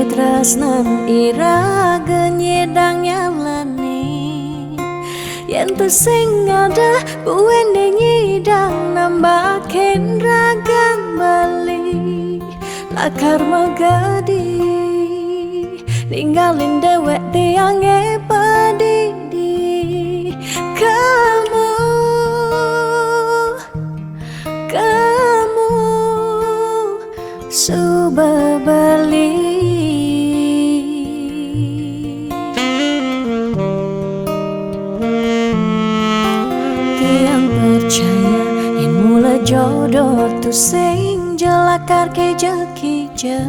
tresnan iraga nyedang nyalani yen tu sing ada buwene nyidang nambahin ragan bali lakar megadi ninggalin dewek tiang padidi kamu subah balik. Tiang percaya yang mula jodoh tu sing jelakar kejeki je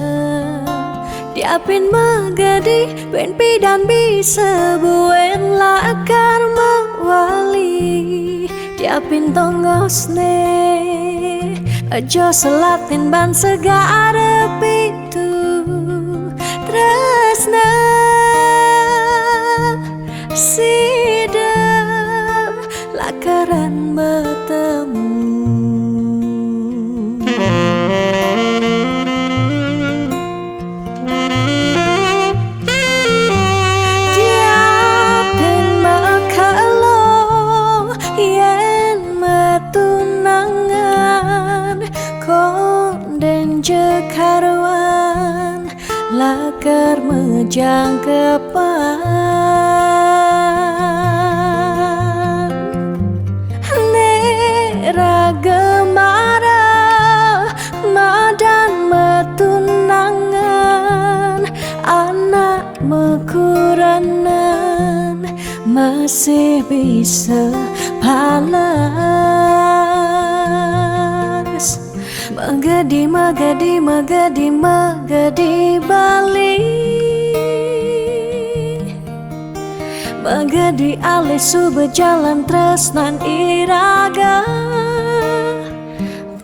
diapin magadi ben pidan bisa buen lakar mawali diapin tongosne aja selatin ban segara pitu tresna sidam lakaran bertemu. Diapin makalo yen metunangan konden jekaruan lakar mejang kepan nera gemara madan metunangan anak mekuranan masih bisa palas magadi magadi magadi magadi bali magadi alih subah jalan tresnan iraga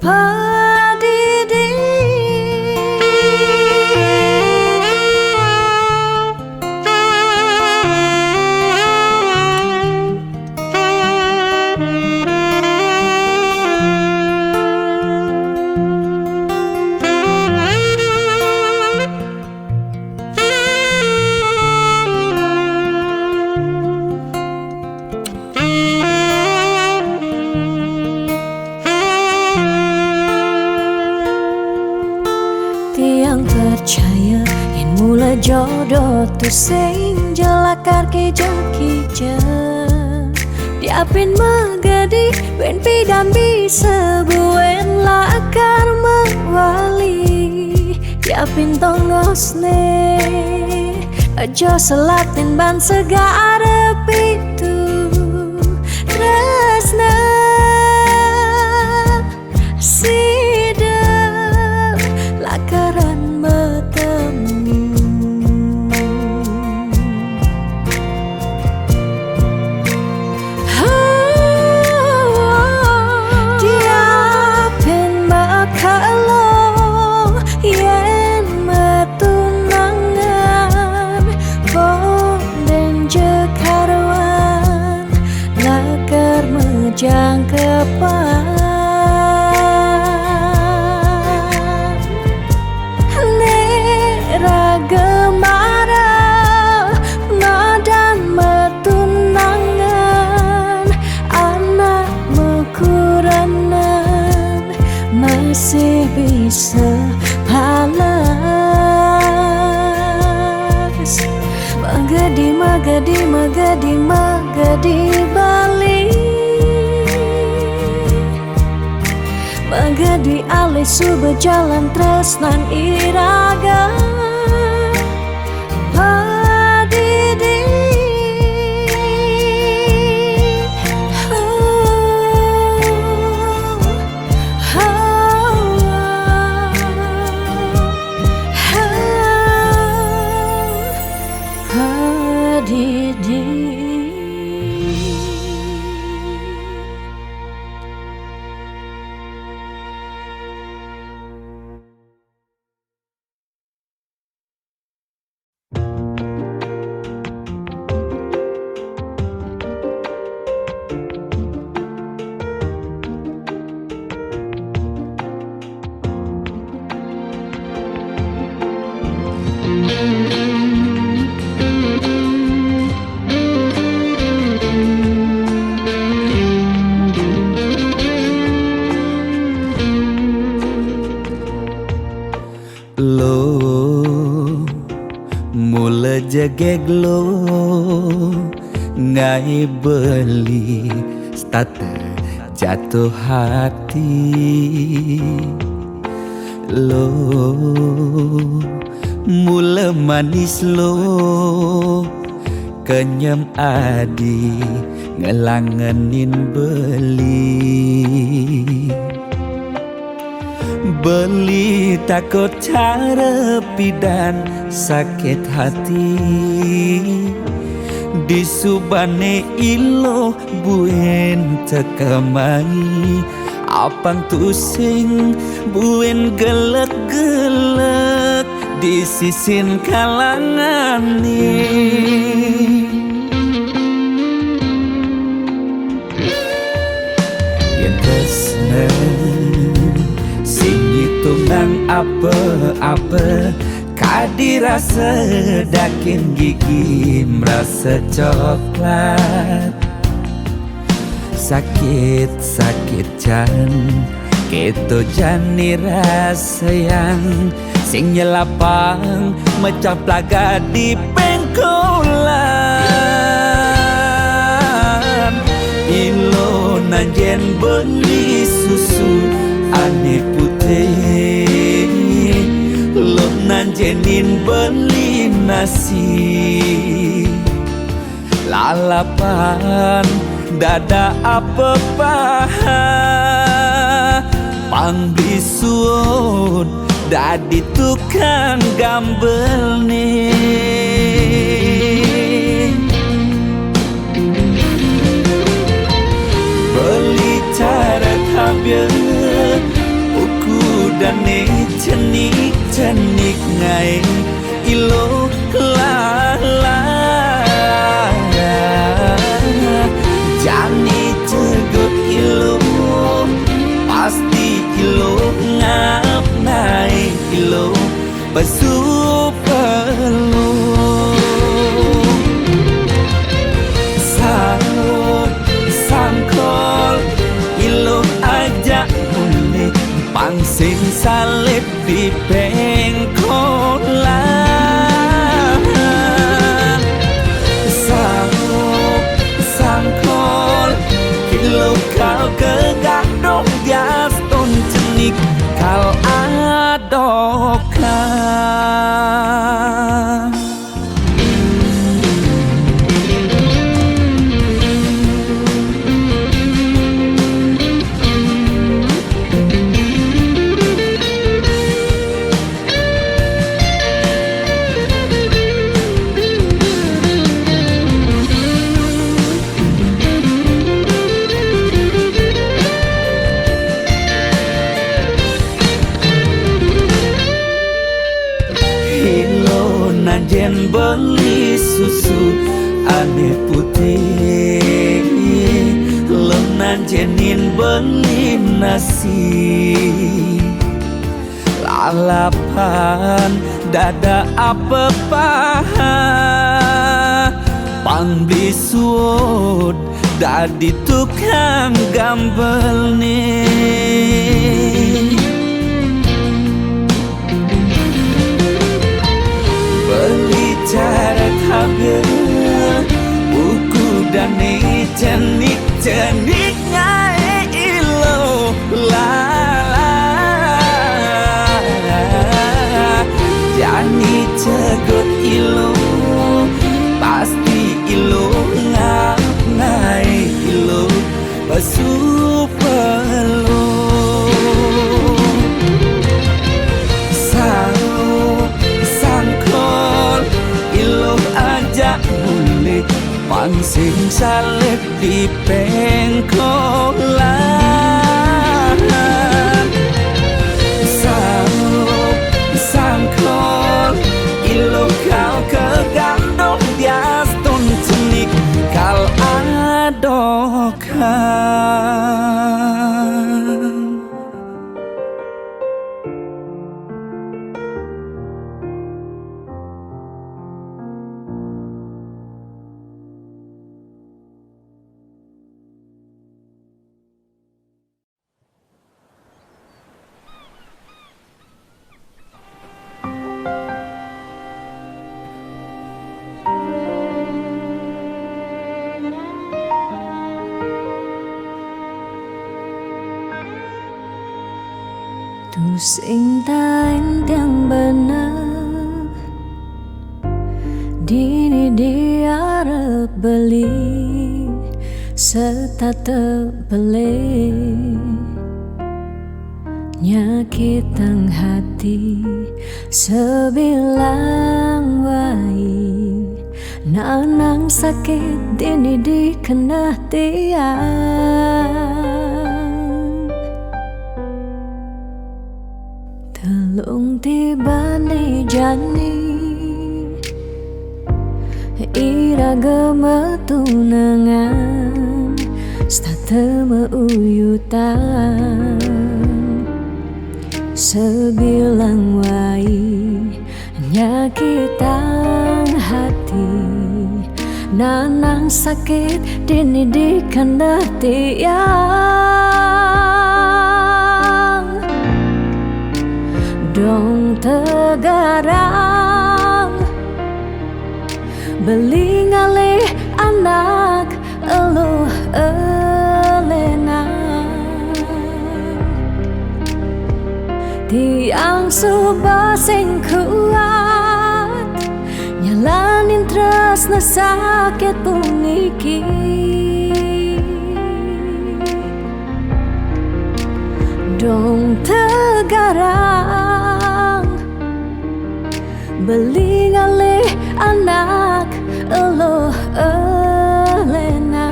padidi. Tiang percaya yang mula jodoh tu sing jelakar kejeki je diapin magadi ben pidan bisa buen lakar mawali diapin tongosne aja selatin ban segara pitu tresna sidam lakaran bertemu. Diapin makalo yen metunangan konden jekaruan lakar mejang kepan gemara madan metunangan anak mekuranan masih bisa palas magadi magadi magadi magadi bali magadi alih subah jalan tresnan iraga padidi. Padidi. Lo mula jegeg lo ngai beli starter jatuh hati. Lo mula manis lo kenyam adi ngelangenin beli takut cara pidan sakit hati. Di subane ilo buen tekamai apang tusing buen gelek-gelek di sisin kalangan ni. Yang tresna sing hitungan apa-apa kadi rasa dakin gigi merasa coklat. Sakit-sakit jan keto jani rasa yang sing nyelapang mecah plaga di pengkolan. Ilo nanjen beli susu ane putih, lo nanjenin beli nasi. Lalapan dada apa paha pangbisuun dadi tukang gambel nih. Beli cara tabir uku dane cenik-cenik ngai ilo lala jani cegot ilo pasti ilo ngap naik ilo pesu perlu sangkol ilo ajak mulai pangsing salib di pengkolan. Sangkol ilo kau kegadong dias ton cenik kau adokan. Nanjen beli susu ane putih, lo nanjenin beli nasi. Lalapan dada apa paha pangbisuun dadi tukang gambel nih. Cara tabir buku dani cenik-cenik ngai ilo lala jani cegot ilo pasti ilo ngap ngai ilo pesu perlu pangsing salib di pengkolan. Sangkol ilo kau kegandong dias ton cenik kal adokan. Sing yang bener Dini diarep beli Serta terbeli Nyakitan hati Sebilang wai Nanang sakit dini dikendah tiang Telung tiba ni jani Ira gemetunangan Stata meuyutan Sebilang wai Nyakitan hati Nanang sakit dini dikendah tiang Dong tegarang Beli ngalih anak eluh elena Tiang subah sing kuat Nyalanin tresna sakit puniki Dong tegarang Beli ngalih anak eluh elena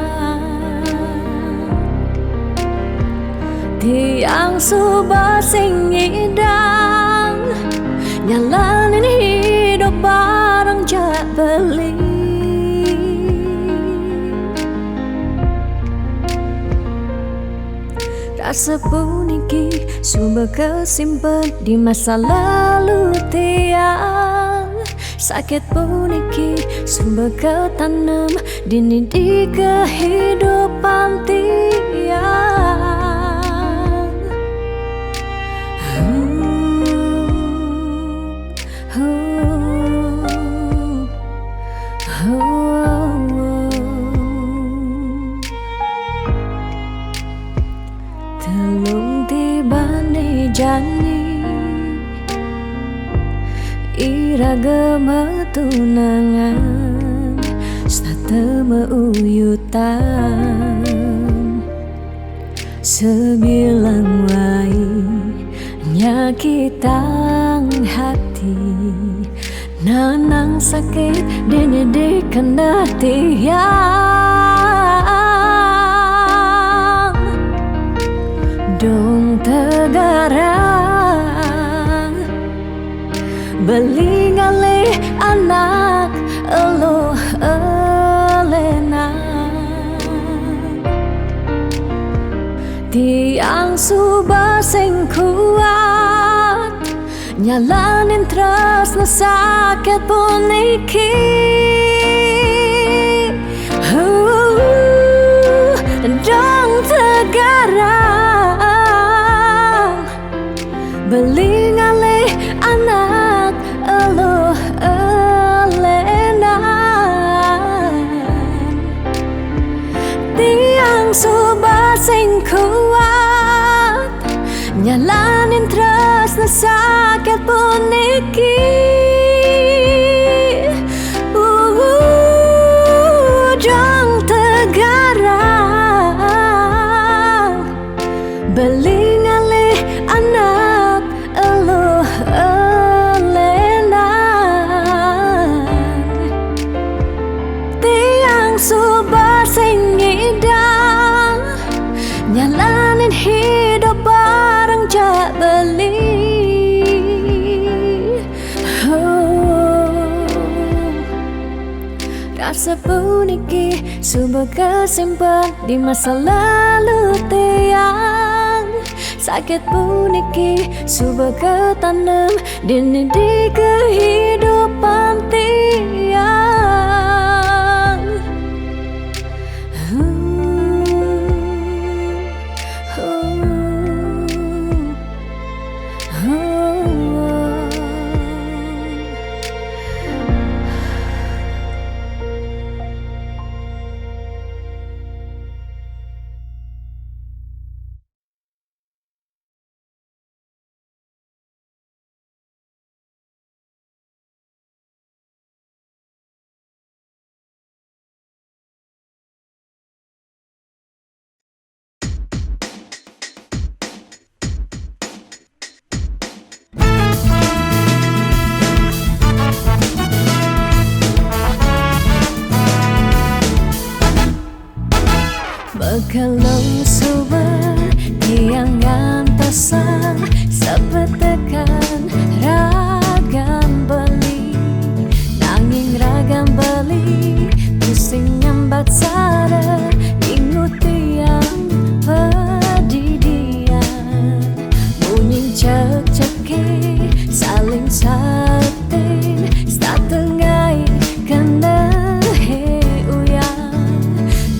Tiang subah sing idang Nyalanin hidup bareng jak beli Rasa puniki subah kesimpan di masa lalu tiang Sakit puniki subah ketanam dini di kehidupan tiang Telung tibane jani Ira gemetunangan Stata meuyutan Sebilang wai Nyakitan hati Nanang sakit dini dikendah tiang Dong tegarang Beli ngalih anak eluh elena Tiang subah sing kuat Nyalanin tresna sakit puniki Dong tegarang Beli ngalih anak eluh elena Tiang subah sing kuat Nyalanin tresna sakit puniki Dong tegarang Beli ngalih anak eluh elena Tiang subah sing idang Nyalanin hidup bareng jak beli Rasa puniki subah kesimpan di masa lalu tiang Sakit puniki subah ketanam dini di kehidupan tiang Kalau sumber tiang ngantosan sepetekan ragam beli, nanging ragam beli pusing nyambat sare inguti yang pedidian. Bunyi cek-ceki saling satin setengai kena he uyang.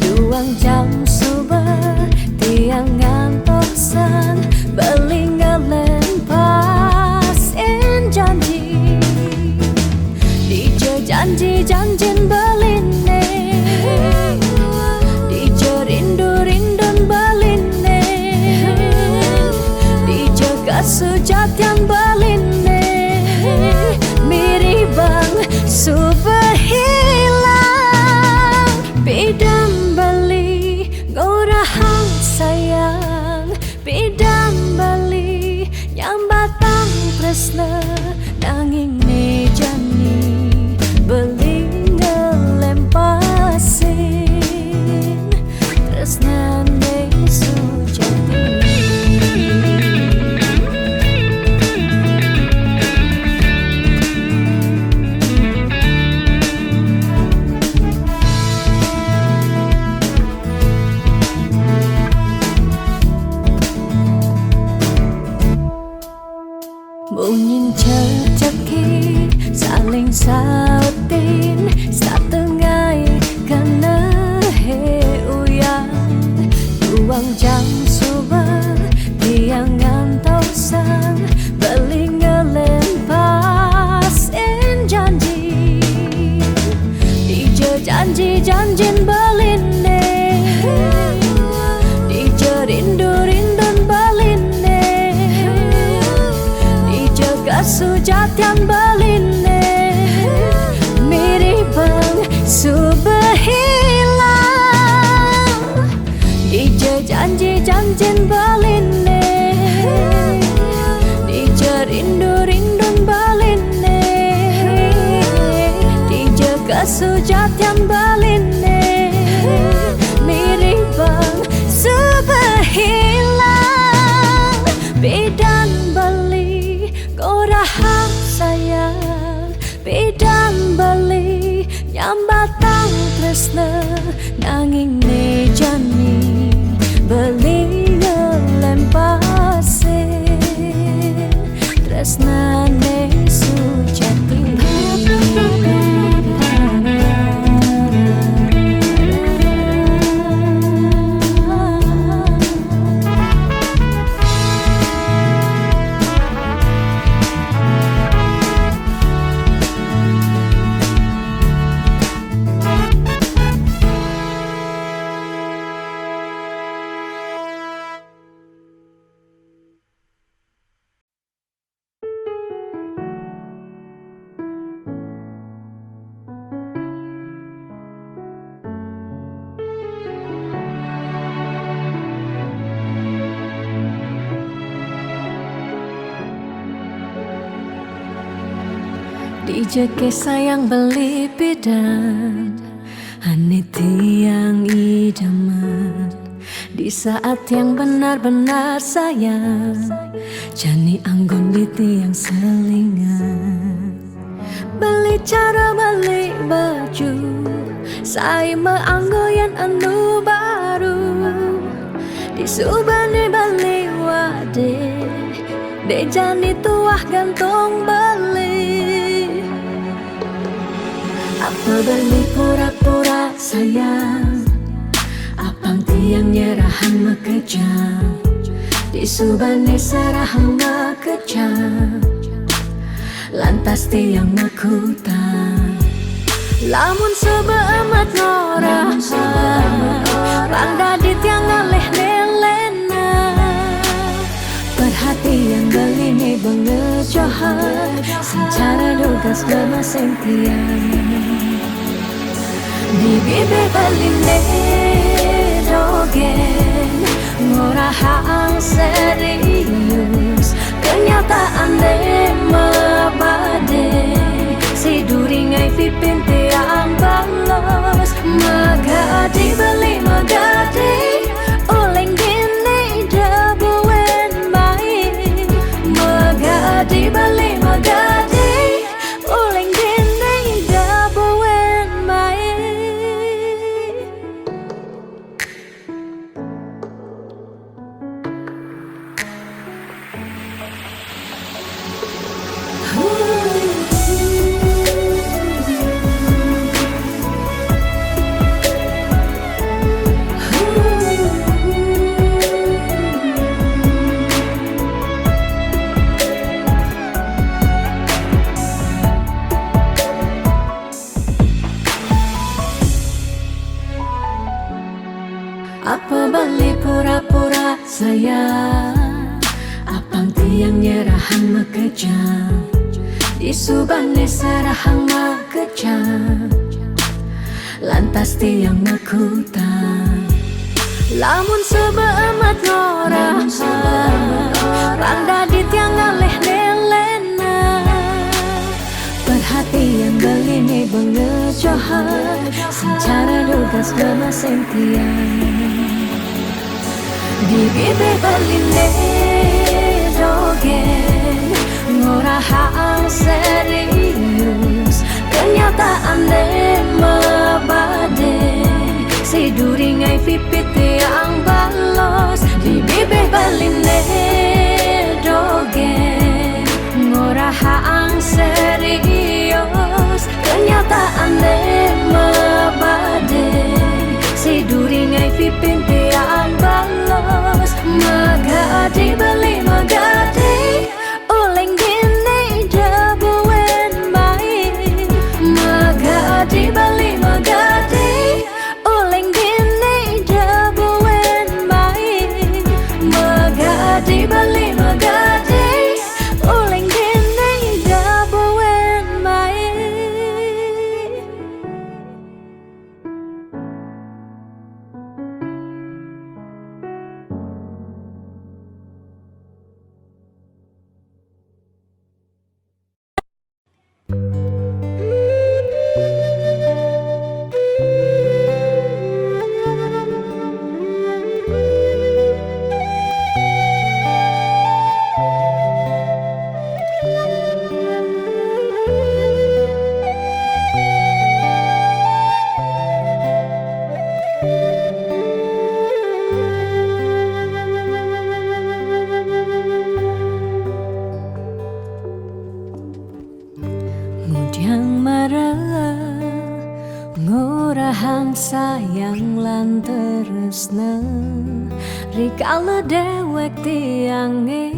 Duang jam subuh tiang ngantosan belingalen pasin janji. Dije janji-janjin beline, dije rindu-rindun beline, dije kesujatian beline. Mirip bang super hilang bidam beli ngorahang sayang, bidam beli nyambatang tresna nanging nejani beli ngelempasin tresna ne sujati. Bunyin cek-ceki saling sautin setengai kena he uyang. Duang jam subuh tiang ngantosan belingelen pasin janji. Dije janji-janjin beline, dije rindu-rindun beline, kesujatian beline. Mirip bang super hilang dije janji-janjin beline, dije rindu-rindun beline, dije kesujatian beline. Mirip bang super hilang bidan beli ngorahang sayang, bidam beli nyambatang tresna nanging nejani beli ngelempasin tresna ne sujati. Dije ke sayang beli bidan ane tiang idaman di saat yang benar-benar sayang, jani anggon di tiang selingan. Beli cara beli baju saya meanggoyan anu baru di subane beli wade de jani tuah gantung beli. Apa beli pura-pura sayang, apang tiang nyerahan makejam di subane serahan makejam. Lantas tiang makutang lamun sebeamat norahan bangga di tiang ngaleh nelena. Perhatian beli ne bengejohan secara lugas bermasing tiang. Di bibir beli ne dogen ngorahang serius, kenyataan de mabade si duringai pipin tiang balos. Magadi beli magadi tiang nyerahang makejam di subane sarahang makejam lantas tiang makutang lamun sebeemat ngorah randa di tiang ngaleh nelena perhatian beline bengejohan secara dugas gemaseng tiang di bibir beline dogen ngorahang serius kenyataan mabade si duringai pipit yang balos di bibir beline dogen ngorahang serius kenyataan mabade si duringai pipit yang balos magadi beli magadi oleng gini jabuen main magadi beli magadi oleng gini jabuen main magadi beli magadi oleng gini jabuen main. Mudyang marah ngorahang sayang lan tresna rikala dewek tiange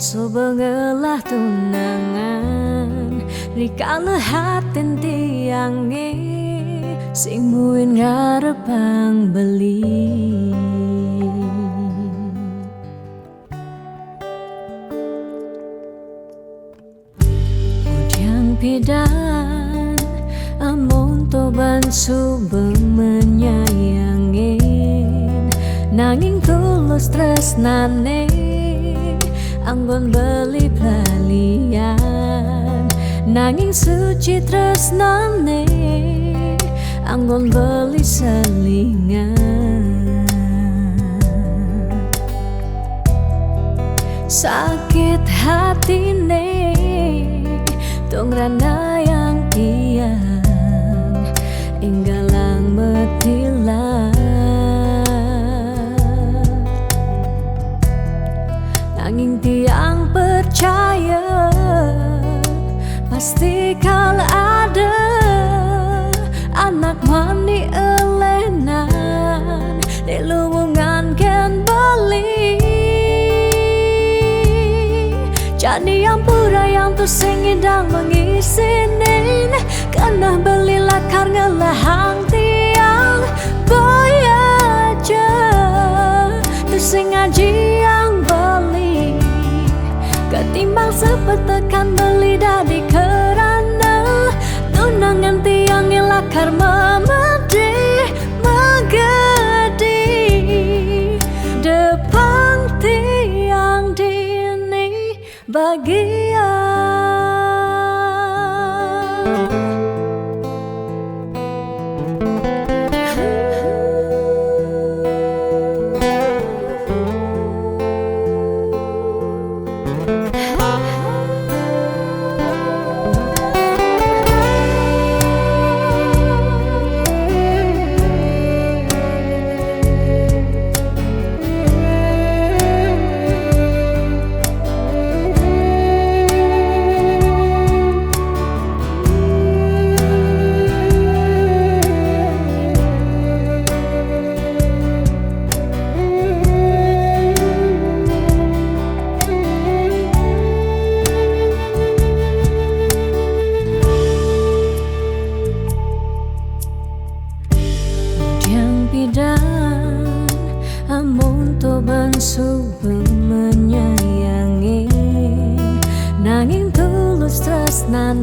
sobengelah tunangan rikala hatin tiange sing muin ngarepang beli pidan amun toban subeng menyayangin nanging tulus tresnane anggon beli pelalian nanging suci tresnane anggon beli selingan sakit hatine tong rana yang tiang inggalang metilang nanging tiang percaya pasti kala ada anak mani elenan di luwungan ken bali jadi yang pura yang tuh singidang mengisinin karena beli lakar ngelahang tiang boy aja tuh sing ngaji yang beli ketimbang sepetekan beli dadi kerana tunangan tiang ngelakar memedi magadi depan tiang dini bagian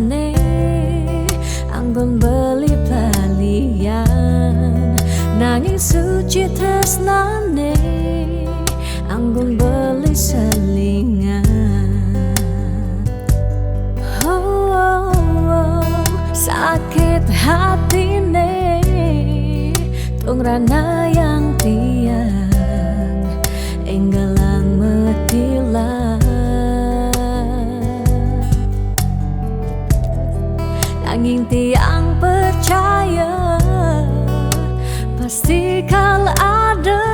tresnane anggon beli balian nanging suci tresnane anggon beli selingan. Sakit hatine tungrana yang tiang enggalang metilah nanging tiang percaya pasti kal ada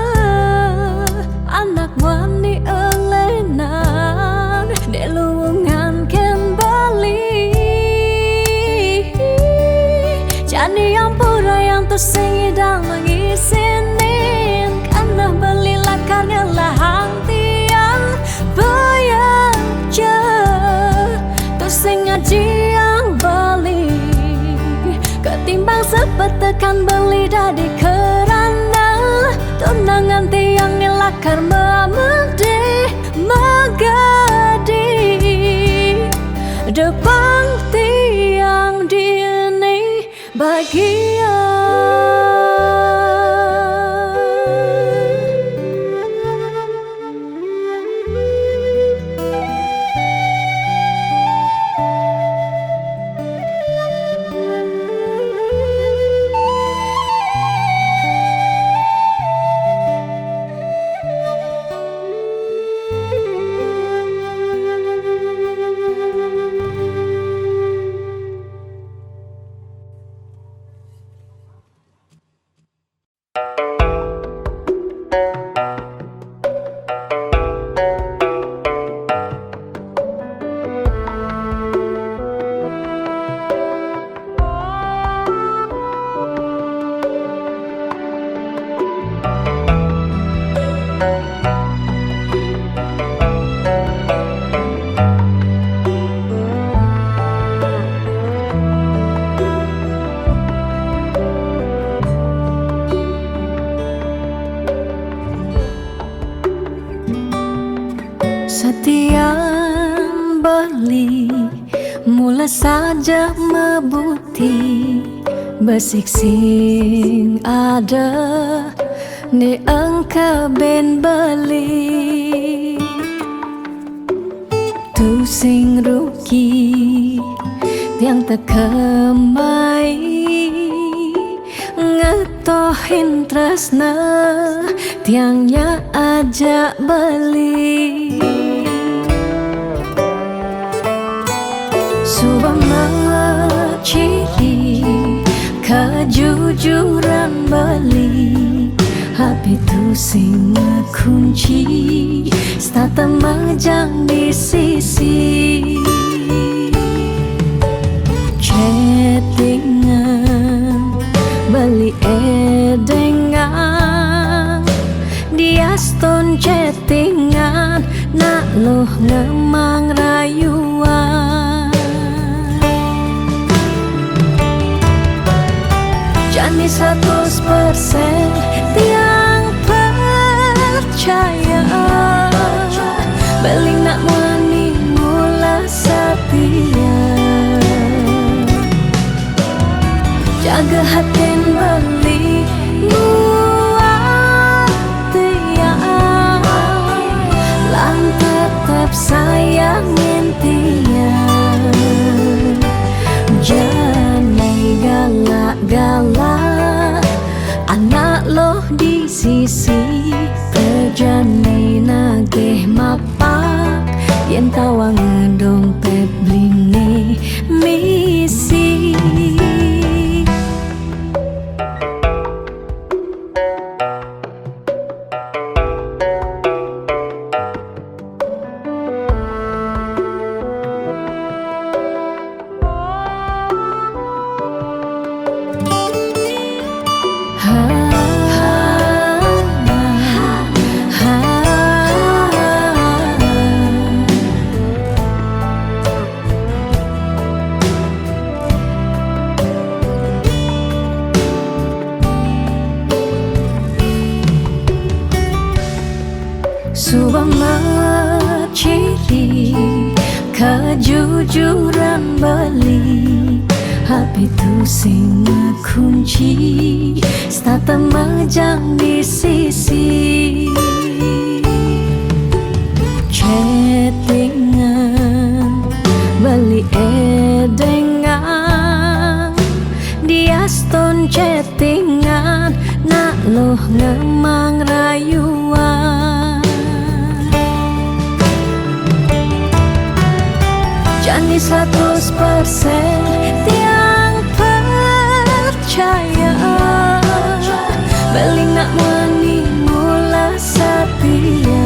anak wani elenan deluungan ken bali jani yang pura yang tersing idang mengisinin karena beli lakarnya lahang tiang bayar je tersing ngaji yang beli ketimbang sepetekan beli dadi kerana tunangan tiang nilakar memede magadi depan tiang dini bahagia. Setiap beli mula saja mebuti besik sing ada ni engkau ben beli tu sing rugi yang terkemai ngetohin tresna tiangnya ajak beli subang ciri kejujuran beli hati tu sing kunci stata majang di sisi chattingan beli edengan dia stone chattingan nak loh ngemang rayuan jani 100% tiang percaya beli nak wani mula setia jaga hati beli buat tiang lang tetap sayangin tiang jangan galak-galak anak loh di sisi terjani nageh mapak yen tawang dompet bline misi kejujuran beli HP tu sing kunci Stata majang di sisi Chattingan beli edengan Dia stone chattingan Nak loh ngemang rayuan Janji 100% tiang percaya Beli nak mani mula setia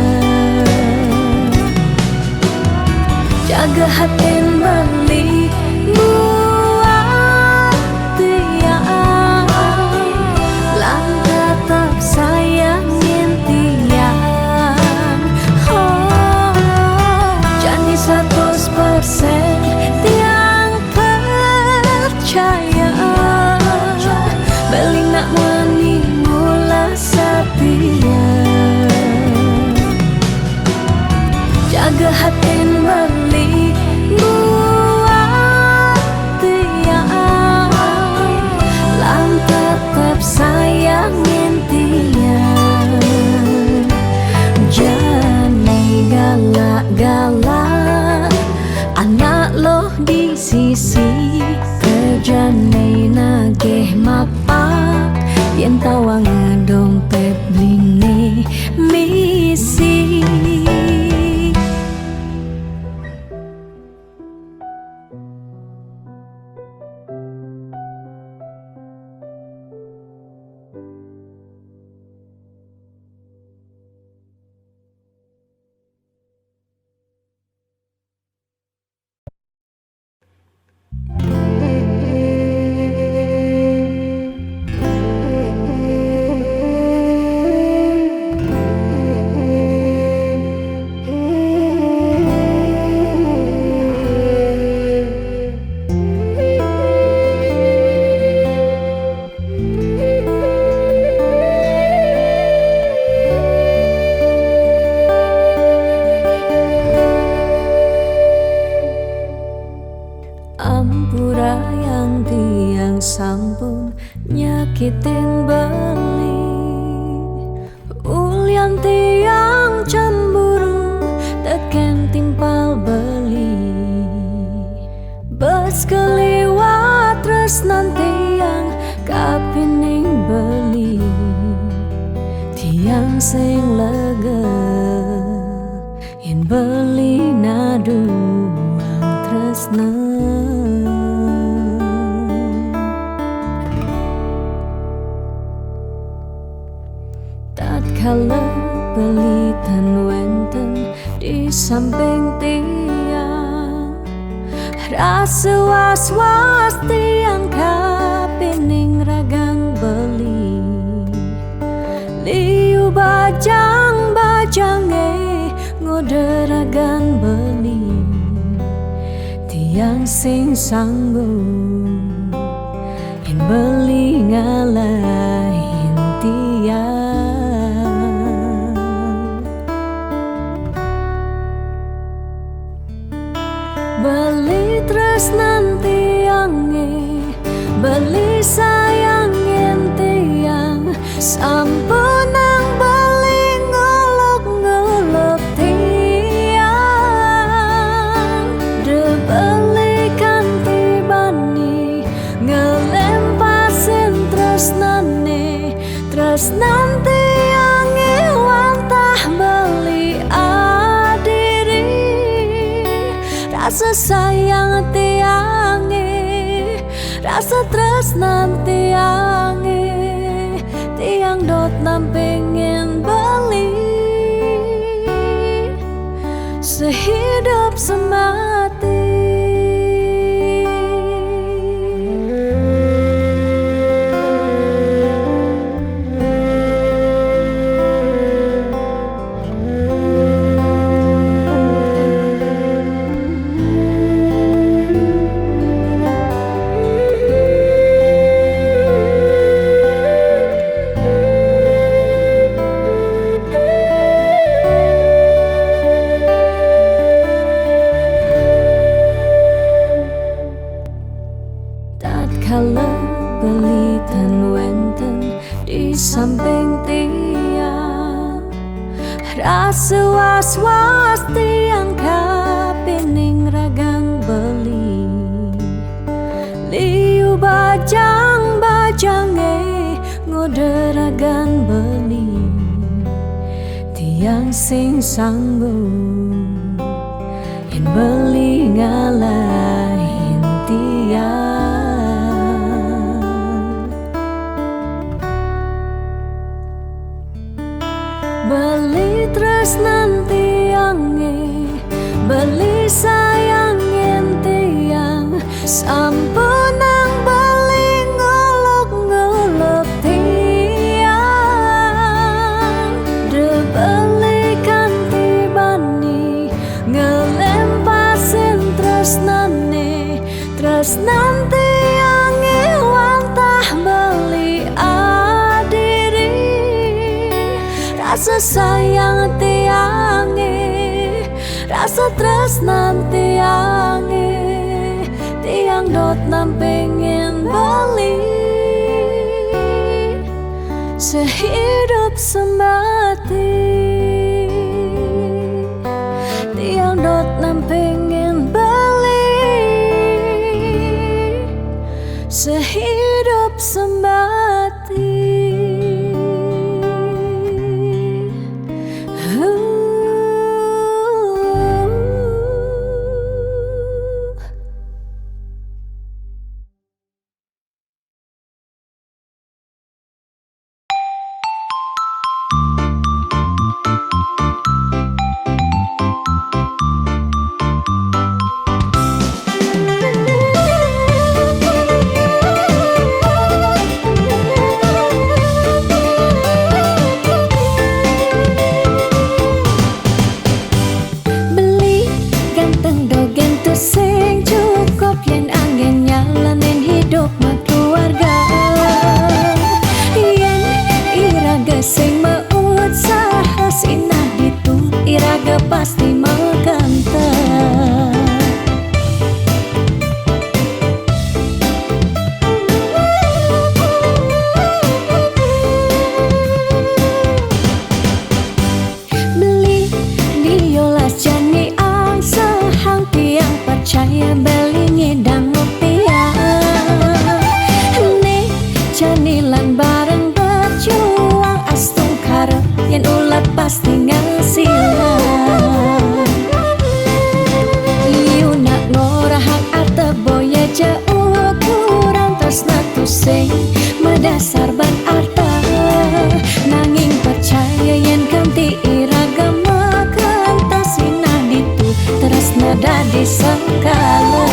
Jaga hati beli buat tiang Lang tetap sayangin tiang Janji 100% tiang percaya Beli nak mani mula setia Jaga hati beli buat tiang Lang tetap sayangin tiang Jangan galak-galak Anak loh di sisi Kerjane nageh mapak Yen tawang dompet bline misi Ampura yang tiang sampun nyakitin beli Ulian tiang cemburu teken timpal beli Bes keliwat tresnan tiang kapining beli Tiang sing lega yen beli naduang tresnan Tatkala beli tan wenten di samping tiang Rasa was-was tiang kapining ragang beli Liu bajang-bajange ngoderagan beli Tiang sing sanggup yen beli ngalahin tiang Beli tresnan tiange Beli sayangin tiang Sampun nang beli ngolok-ngolok tiang De beli kanti bani Ngelempasin tresnane Tresnan tiange wantah beli adiri Rasa sayang tiange Rasa tresnan tiange Tiang dot nampingin beli Sehidup semati kala belitan wenten di samping tiang, rasa was-was tiang kapining ragang beli, liu bajang-bajange ngode ragang beli, tiang sing sanggup yen beli ngalahin tiang. Beli tresnan tiange, beli sayangin tiang, sampun nang beli ngolok-ngolok tiang. De beli kanti bani ngelempasin tresnane, tresnan tiange wantah beli adiri. Rasa sayang tiange, rasa tresnan tiange, tiang dot nam pengen beli sehidup semati. Tiang dot nam pengen beli sehidup semati. Sing cukup yen angin nyalanin hidup mak keluarga. Yen iraga sing meut saha sinah ditu, iraga pasti makanta. Beli diolas jani ang sehang tiang percaya beli ngidang rupiah. Nih janilan bareng berjuang astung karep yen ulat pasti ngasilan. Liu nak ngorahak arte boya jauh kurang tresna tu sing medasar ban arta. Nanging percaya yen kanti iragam makanta sinah ditu tresna dadi sekala.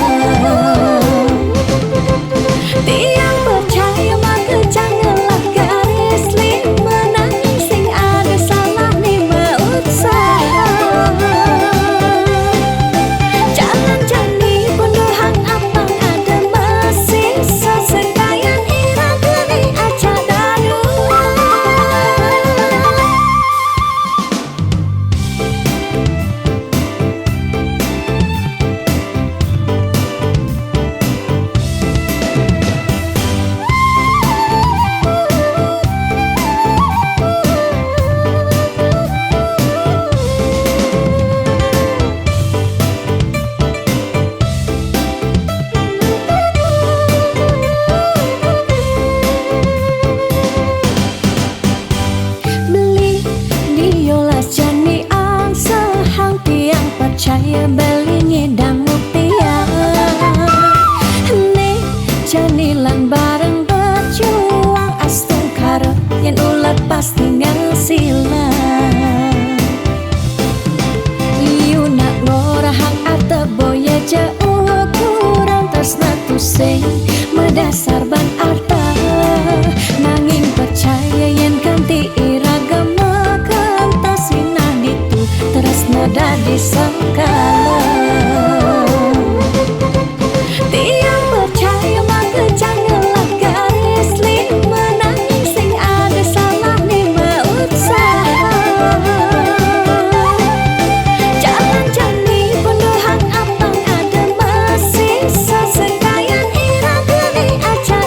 Tiang percaya maka janganlah garis lima nanging sing ada salah ni usaha. Jangan jani punduhan apang ada masih sesekayan iraga ni aja dadu. Beli diolas jani ang sehang tiang percaya beli ngidang rupiah. Nih janilan bareng berjuang astung karep yen ulat pasti ngasilan. Liu nak ngorahak arte boya jauh kurang tresna tu sing medasar ban arta. Nanging percaya yen kanti iraga makanta sinah ditu tresna dadi sekala. Tiang percaya maka janganlah garis lima nanging sing ada salah ni usaha. Jangan jani punduhan apang ada masih sesekayan iraga ni aja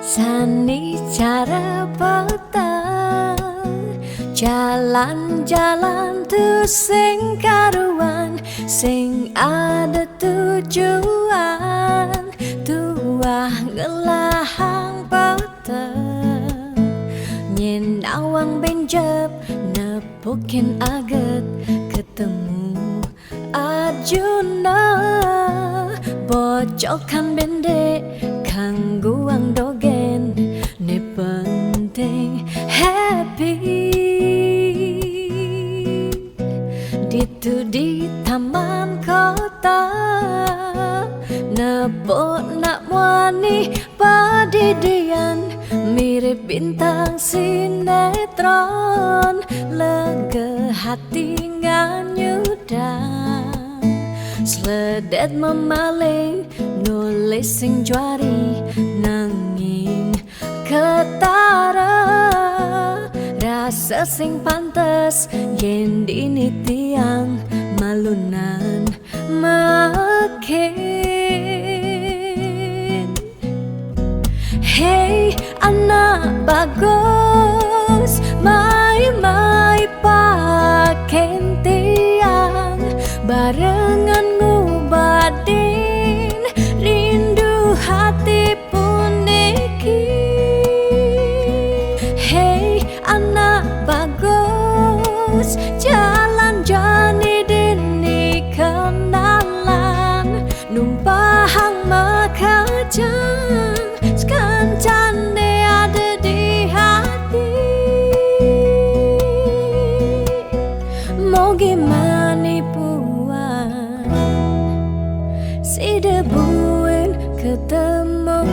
Sani cara petang jalan-jalan tu sing karuan, sing ada tujuan, tuah ngelahang petang nyen awang benjep nepukin aget ketemu Arjuna bocokan bendek kangguang dogen ne penting happy ditu di taman kota nebok nak wani padidian mirip bintang sinetron lega hati nganyudan sledet memaling nulis sing juari nanging ketara rasa sing pantes yen dini tiang malunan makin. Hey anak bagus mai paken tiang barengan ngubadin rindu hati puniki. Hey anak bagus jalan jani dini kenalan numpahang makajang sekancane ada di hati. Mau gimana puan si debuin ketemu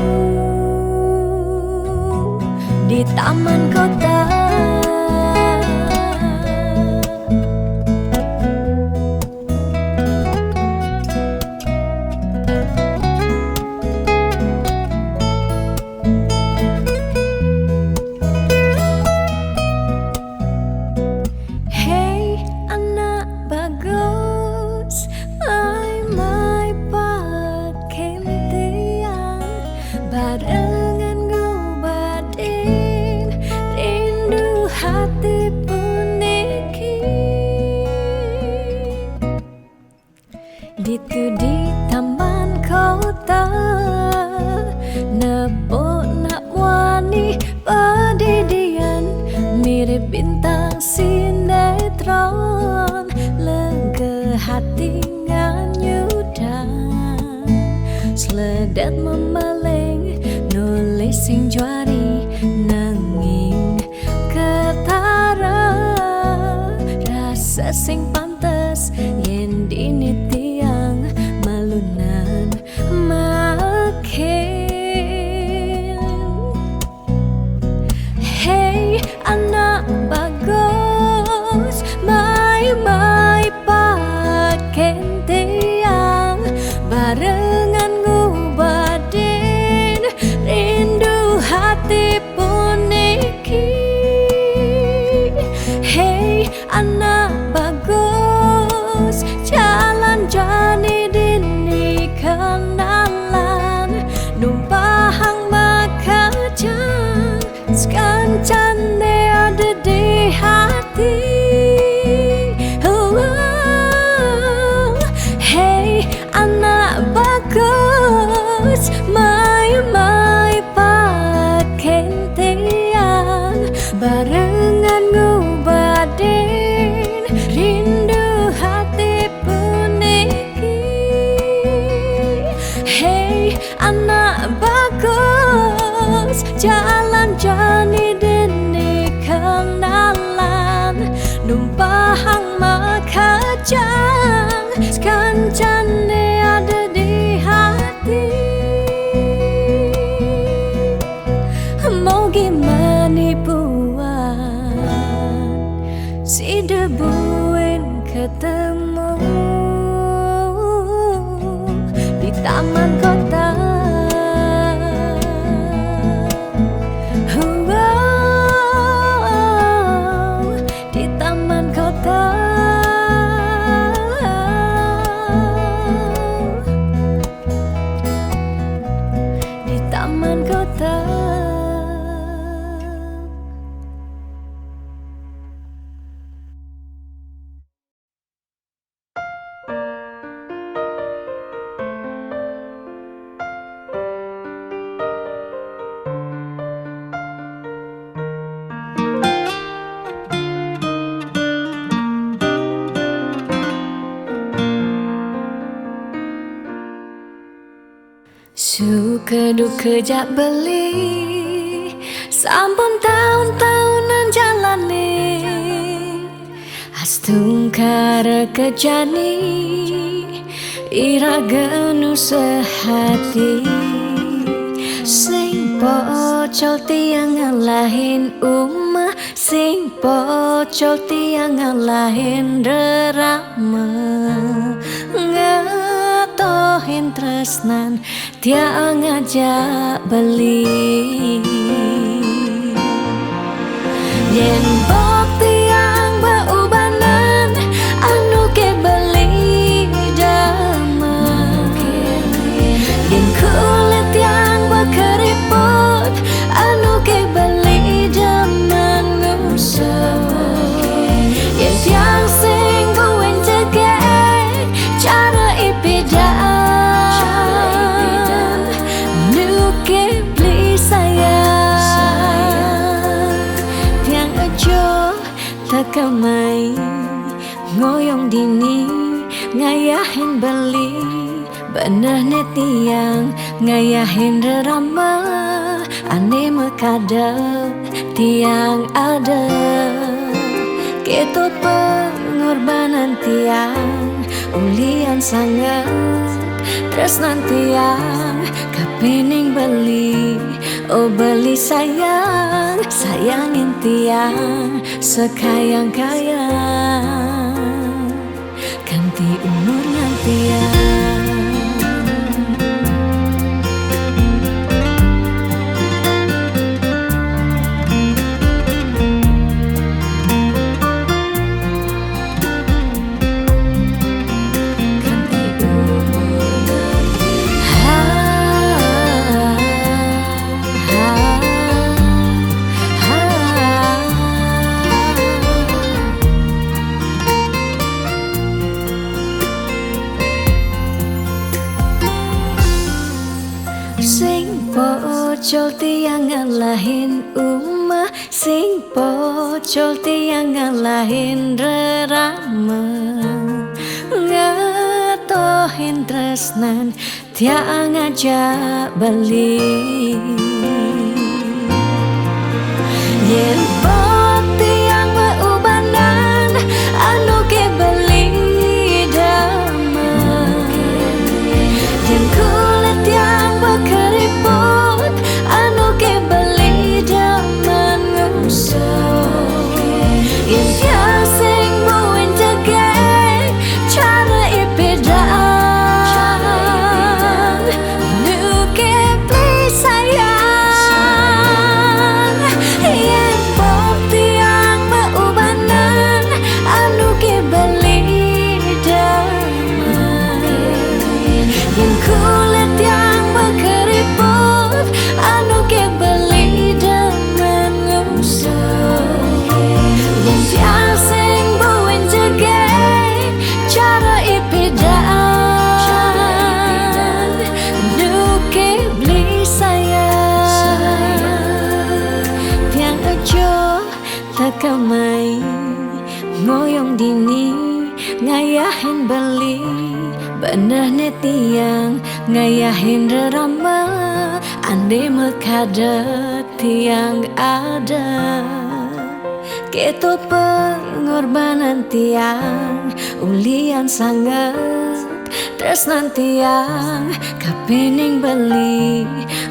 di taman kota. Hey anak bagus mai pakai tiang barengan ngobadin rindu hati puniki. Ditu di taman kota nebok nak wani padidian mirip bintang sinetron lega hati nganyudan sledet memeleng nulis sing juari nanging ketara rasa sing pantes yen dini tiang malunan makin. Hey anak bagus mai paken tiang barengan ngubadin rindu hati puniki. Hey anak bagus jalan jani dini kenalan numpahang makajang sekancane ada di hati. Hey anak bagus mai paken tiang barengan ngubadin rindu hati puniki. Hey anak bagus jalan jani dini kenalan numpahang makajang sekancane ada di hati. Mau gimana puan si debuin ketemu taman kota. Di taman kota. Di taman kota. Suka duka jak beli, sampun tahun-tahunan jalani, astung kara kejani, iraganu sehati. Sing pocol tiang ngalahin umah, sing pocol tiang ngalahin rerama, ngatohin tresnan tiang ngajak beli. Yen bok tiang beubanan anu ke beli damai, yen kulit yang berkeriput anu ke beli zaman usah, yen tiang sing buen cegek cara ipidan nu ke beli sayang. Tiang aja tekamai ngoyong dini ngayahin beli, bener ne tiang ngayahin rerama, ane mekadep tiang ada. Ketut pengorbanan tiang ulian sangat, tresnan tiang kapening beli. Oh beli sayang, sayangin tiang sekayang-kayang, ganti umurnya tiang. Sing pocol tiang ngalahin umah, sing pocol tiang ngalahin rerama, ngatohin tresnan tiang ngajak beli. Yen bok tiang beubanan anu ke beli damai, yen kulit yang berkeriput anu ke beli zaman ngusah, yen tiang sing buen cegek cara ipidan nu ke beli sayang. Yen bok tiang beubanan anu ke beli damai, yen kulit yang berkeriput anu ke beli zaman ngusah, yen tiang sing buen cegek cara ipidan nu ke beli sayang. Tiang aja tekamai ngoyong dini ngayahin beli, bener ne tiang ngayahin rerama, ande mekadep tiang ada. Ketu pengorbanan tiang ulian sangat, tresnan tiang kapening beli.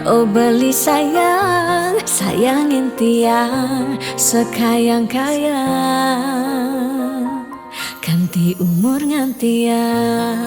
Oh beli sayang, sayangin tiang sekayang-kayang, ganti umur ngantiang.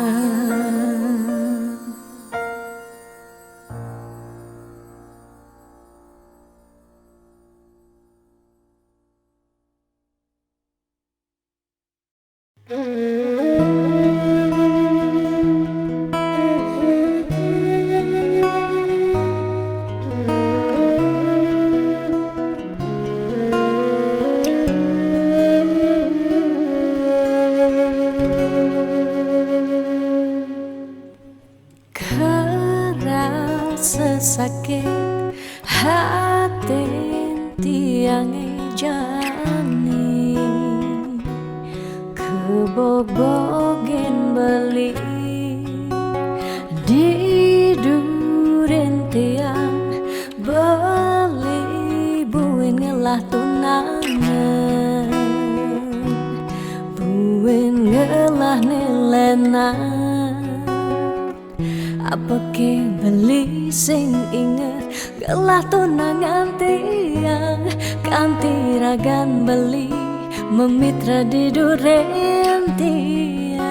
sakit hati tiang jani kebobogen beli di duren tiang beli buin ngelah tunangan buin ngelah nilena apa ke beli sing inget gelah tunangan tiang kanti ragan beli memitra di duren tiang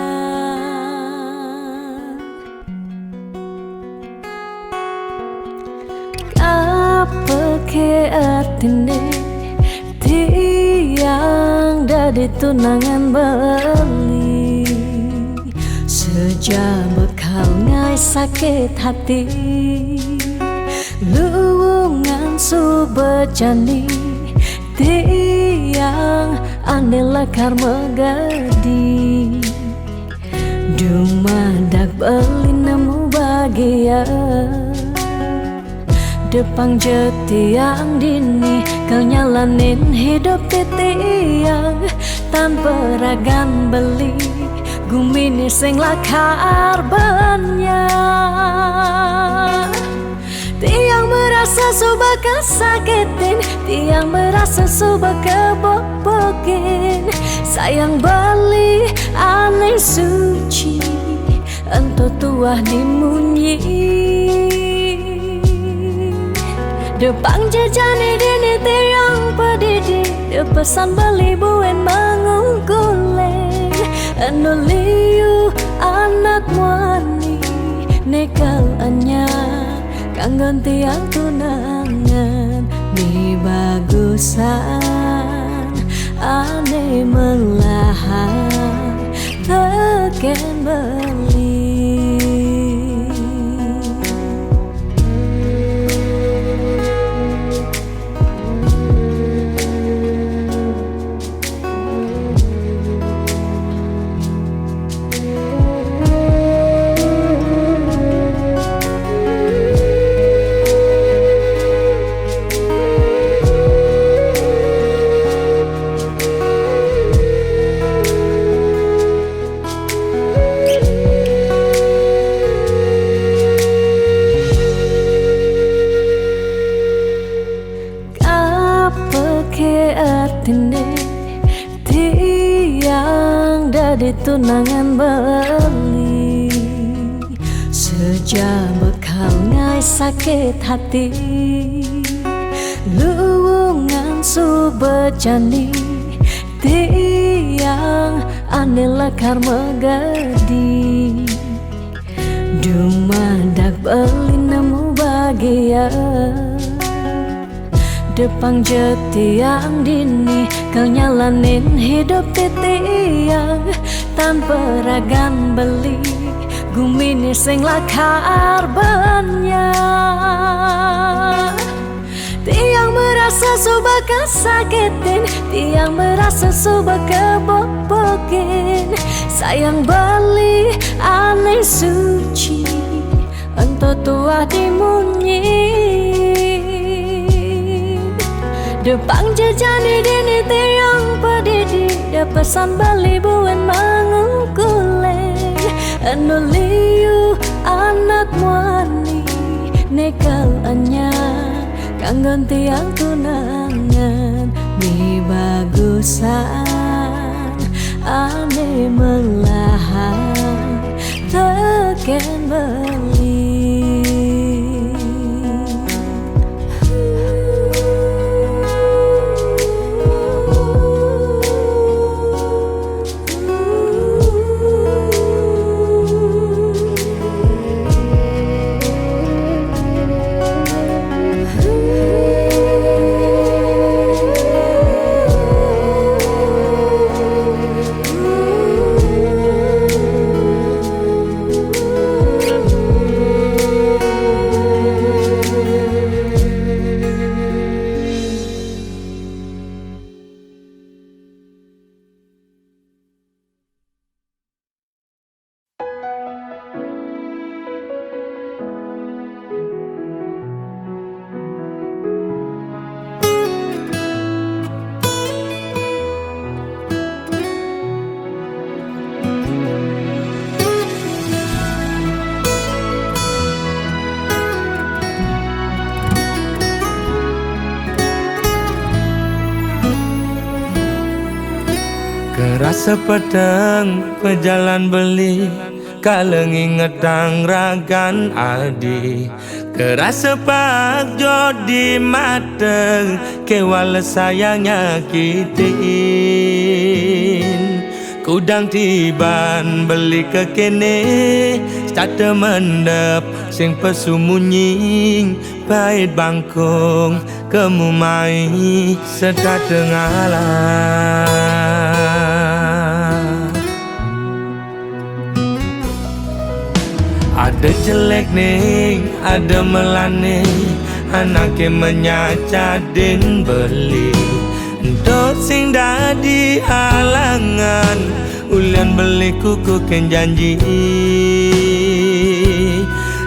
apa ke artine tiang dari tunangan beli sejak bekal ngai sakit hati luwungan subejani tiang ane lekar megadi dumadak beli nemu bahagia Depang jetiang dini kau nyalanin hidup tiang tanpa ragan beli gumini sing lakar banyak tiang merasa suba kesakitin tiang merasa suba kebobokin sayang beli aneh suci ento tuah dimunyi Depang jejani dini tiang pedidi Depesan beli buen mengungkuleng Anu liu anak wani Nekal anya Kanggon tiang tunangan Mi bagusan Ane melahan Teken beli tiang dari tunangan beli sejak bekal ngai sakit hati luwungan subejani tiang ane lekar megadi dumadak beli nemu bahagia Depang jetiang dini kau nyalanin hidup tiang tanpa ragan beli gumini sing lakar banyak tiang merasa suba kesakitin tiang merasa suba kebobokin sayang beli aneh suci ento tua dimunyi Depang jejani dini tiang pedidi Depesan beli buen mengungkuleng Anu liu anak wani Nekal anya Kanggon tiang tunangan Mi bagusan Ane melahan Teken beli Sepedang pejalan beli kalau nginget ragan adi keras sepak jodi mata kewala sayangnya kitin kudang tiban beli ke kene start mendep sing pesumunying pahit bangkong kemumai sedat ngalah. Ada jelek nih, ada melane anaknya menyacadin beli Dot sing dadi halangan ulian beli kuku ken janji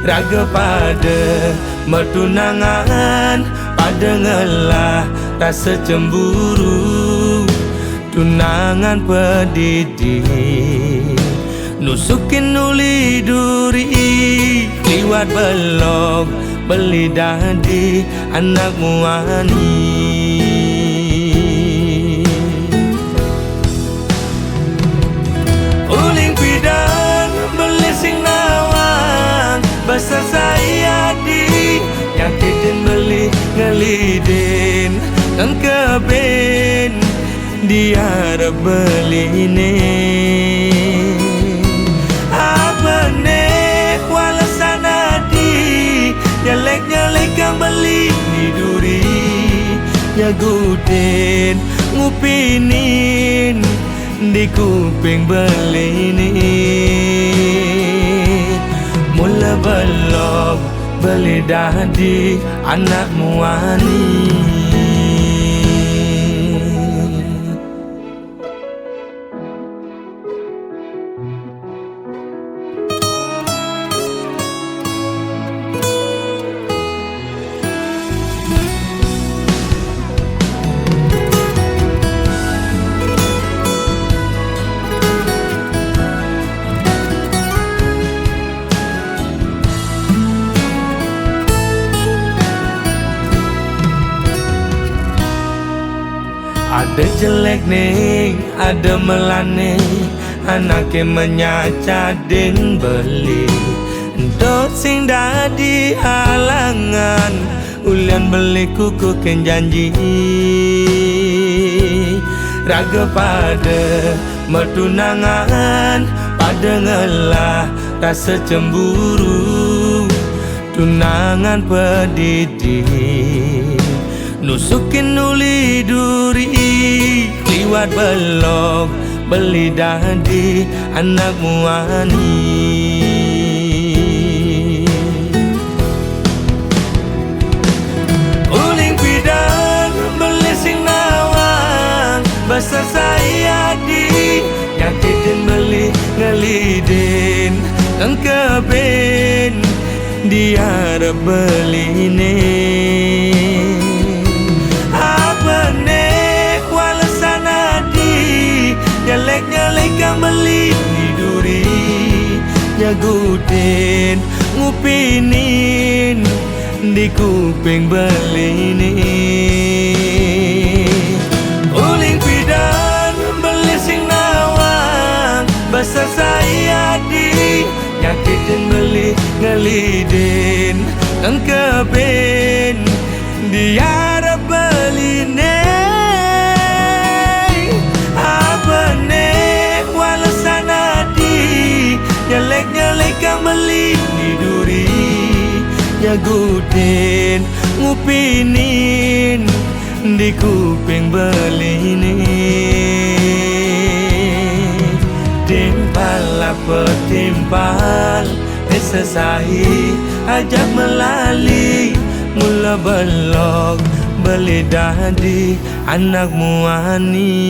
raga pada mertunangan pada ngelah rasa cemburu tunangan pedidi nusukin nuli duri liwat belok beli dadi anak muani uling pidang beli sing nawang basa saya di yakin beli ngelidin dan keben dia beli ini nyalek kang beli di duri nyagutin ngupinin di kuping beli ini mula belok beli dadi anak muani. Ada jelek nih, ada melane anaknya menyacadin beli Dot sing dadi halangan ulian beli kuku ken janji raga pada mertunangan pada ngelah rasa cemburu tunangan pedidi nusukin nuli duri liwat belok beli dadi anak muani uling pidang beli sing nawang basa saya di yakin beli ngelidin dan keben dia beli ini nyalek kang beli di duri nyagutin ngupinin di kuping beli ini uling pidang beli sing nawang basa saya di nyakitin beli ngelidin dan keben dia beli nyalek kang beli di duri nyagutin ngupinin di kuping beli ini timpal apa timpal sesahi ajak melali mula belok beli dadi anak muani.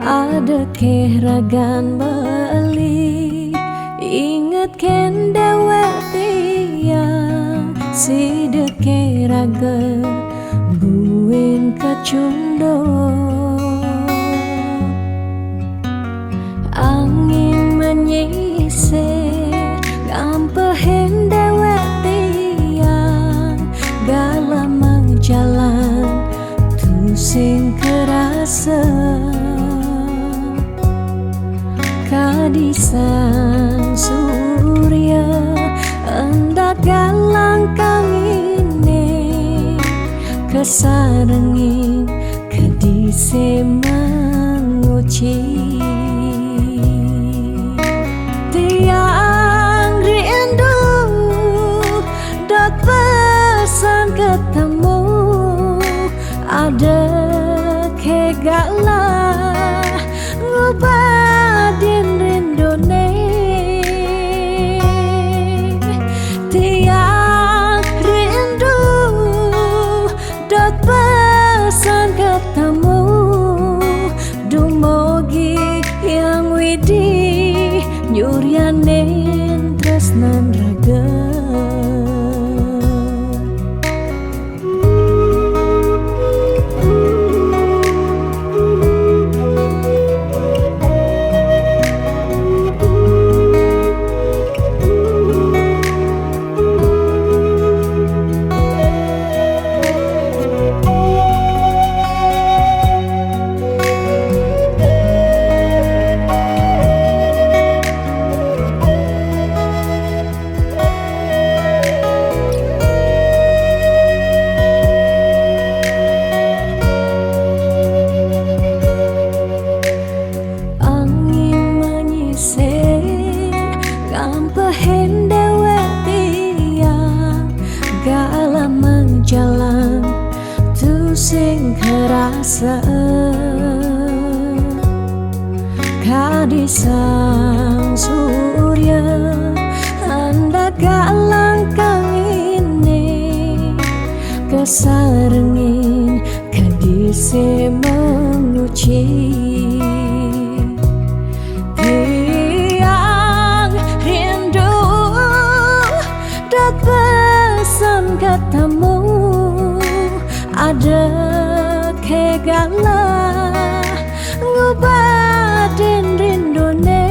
Ada kehragan beli inget ken dewek tiang si deke raga buin kacundo angin menyisir ngampehen dewek tiang galamang jalan tu sing kerasa kadisan surya endak galang kang ini kesarengin kedise menguci tiang rindu dot pesan ketemu ada kegalah ngubadin rindone tiang rindu dot pesan ketemu dumogi yang widi nyuryanin tresnan raga ngampehen dewek tiang galamang jalan tu sing kerasa kadisang surya anda galang kang ini kesarengin kadise menguci pesan ketemu ada kegalah ngubadin rindone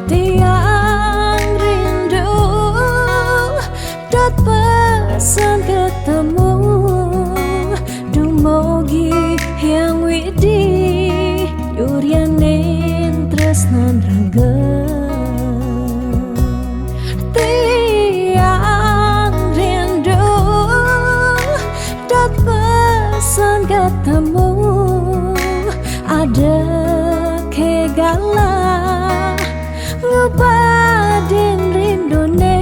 tiang rindu dat pesan ketemu dumogi yang widi yuryanin tresnan raga ketemu ada kegalah ngubadin rindone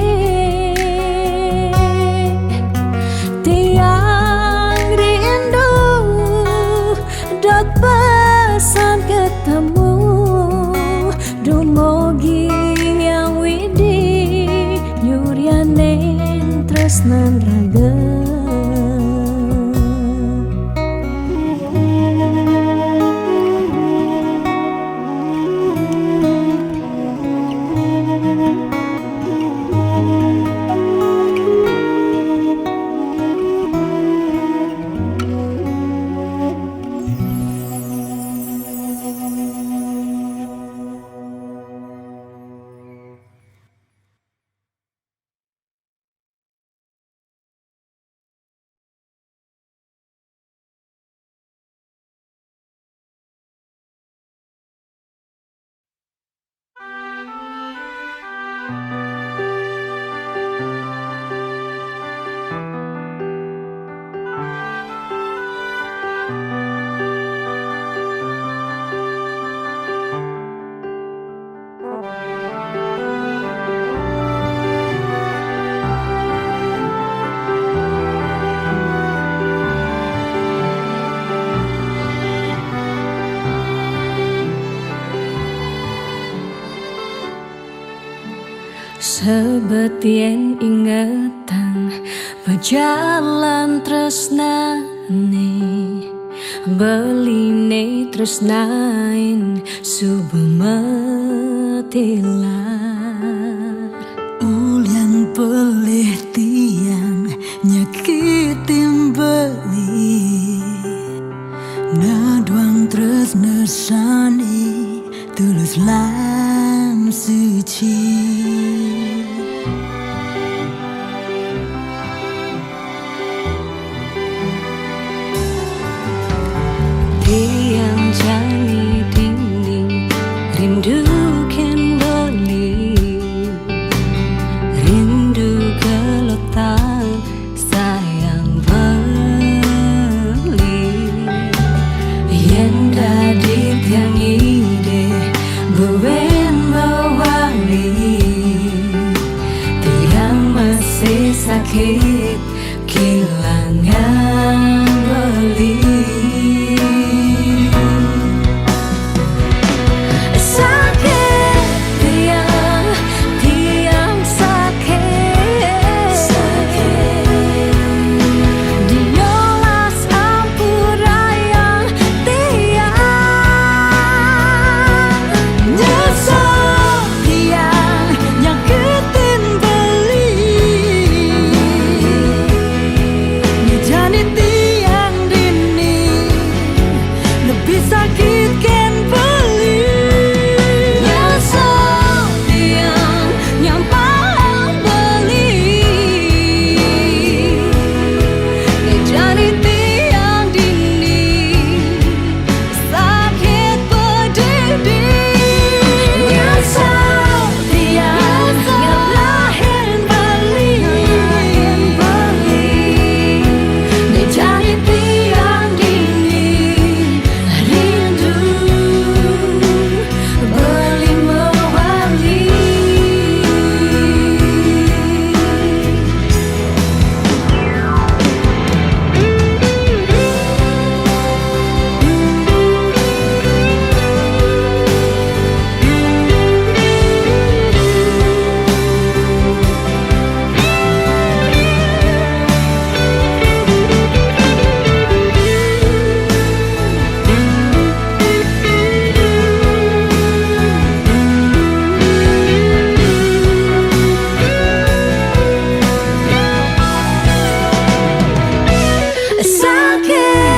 tiang rindu dot pesan ketemu dumogi yang widi nyuryanin tresnan raga Sebetien ingatan berjalan tresnani beline tresnain subemetilar Ulian pelih tiang nyakitin beli Naduang tresna sani tulus lan suci tiang jangi dinding rindu ken beli rindu gelotan sayang beli yen dadi tiang ide buwen mewali tiang masih sakit kehilangan beli sakit